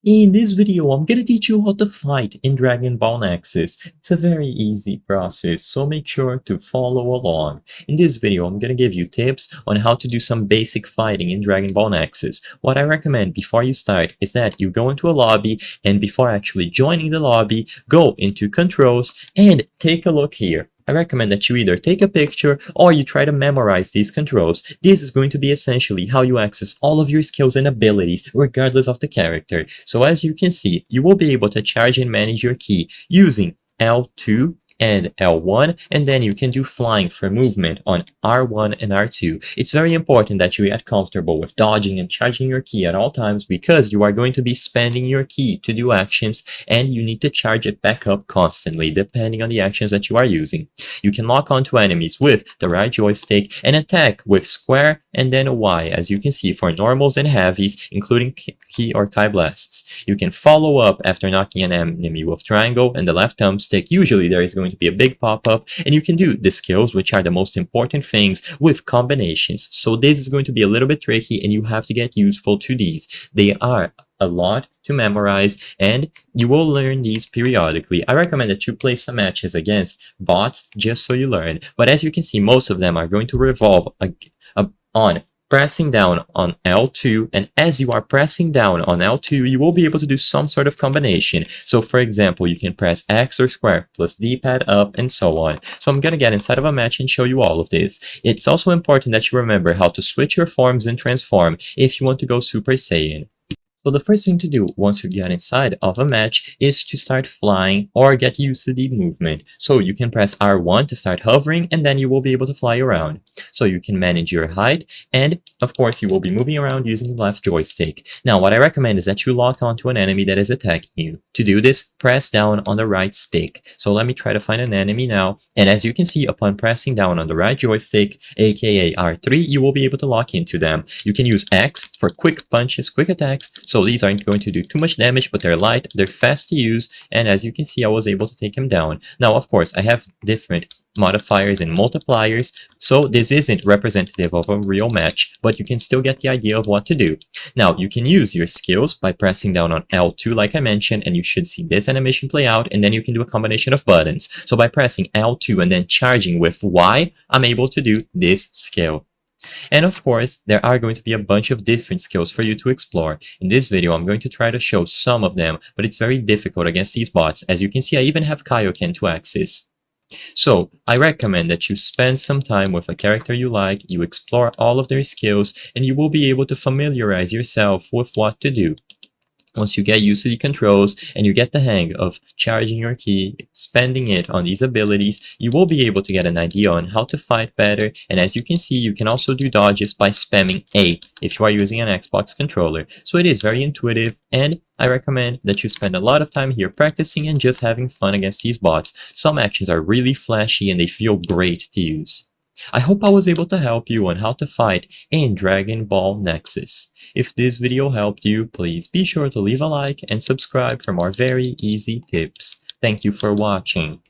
In this video, I'm gonna teach you how to fight in Dragon Ball Nexus. It's a very easy process, so make sure to follow along. In this video, I'm gonna give you tips on how to do some basic fighting in Dragon Ball Nexus. What I recommend before you start is that you go into a lobby, and before actually joining the lobby, go into controls and take a look here. I recommend that you either take a picture or you try to memorize these controls. This is going to be essentially how you access all of your skills and abilities regardless of the character. So as you can see, you will be able to charge and manage your ki using L2 and L1, and then you can do flying for movement on R1 and R2. It's very important that you get comfortable with dodging and charging your ki at all times because you are going to be spending your ki to do actions, and you need to charge it back up constantly depending on the actions that you are using. You can lock onto enemies with the right joystick and attack with square and then Y, as you can see, for normals and heavies, including ki or Kai blasts. You can follow up after knocking an enemy with triangle and the left thumbstick. Usually there is going to be a big pop-up, and you can do the skills, which are the most important things, with combinations. So this is going to be a little bit tricky, and you have to get useful to these. They are a lot to memorize, and you will learn these periodically. I recommend that you play some matches against bots just so you learn, but as you can see, most of them are going to revolve on pressing down on L2, and as you are pressing down on L2, you will be able to do some sort of combination. So for example, you can press X or square plus D-pad up and so on. So I'm gonna get inside of a match and show you all of this. It's also important that you remember how to switch your forms and transform if you want to go Super Saiyan. So the first thing to do once you get inside of a match is to start flying or get used to the movement. So you can press R1 to start hovering, and then you will be able to fly around. So you can manage your height, and of course you will be moving around using the left joystick. Now what I recommend is that you lock onto an enemy that is attacking you. To do this, press down on the right stick. So let me try to find an enemy now, and as you can see, upon pressing down on the right joystick, aka R3, you will be able to lock into them. You can use X for quick punches, quick attacks. So these aren't going to do too much damage, but they're light, they're fast to use, and as you can see, I was able to take him down. Now, of course, I have different modifiers and multipliers, so this isn't representative of a real match, but you can still get the idea of what to do. Now, you can use your skills by pressing down on L2 like I mentioned, and you should see this animation play out, and then you can do a combination of buttons. So by pressing L2 and then charging with Y, I'm able to do this skill. And of course, there are going to be a bunch of different skills for you to explore. In this video, I'm going to try to show some of them, but it's very difficult against these bots. As you can see, I even have Kaioken to access. So, I recommend that you spend some time with a character you like, you explore all of their skills, and you will be able to familiarize yourself with what to do. Once you get used to the controls and you get the hang of charging your ki, spending it on these abilities, you will be able to get an idea on how to fight better. And as you can see, you can also do dodges by spamming A if you are using an Xbox controller. So it is very intuitive, and I recommend that you spend a lot of time here practicing and just having fun against these bots. Some actions are really flashy and they feel great to use. I hope I was able to help you on how to fight in Dragon Ball Nexus. If this video helped you, please be sure to leave a like and subscribe for more very easy tips. Thank you for watching.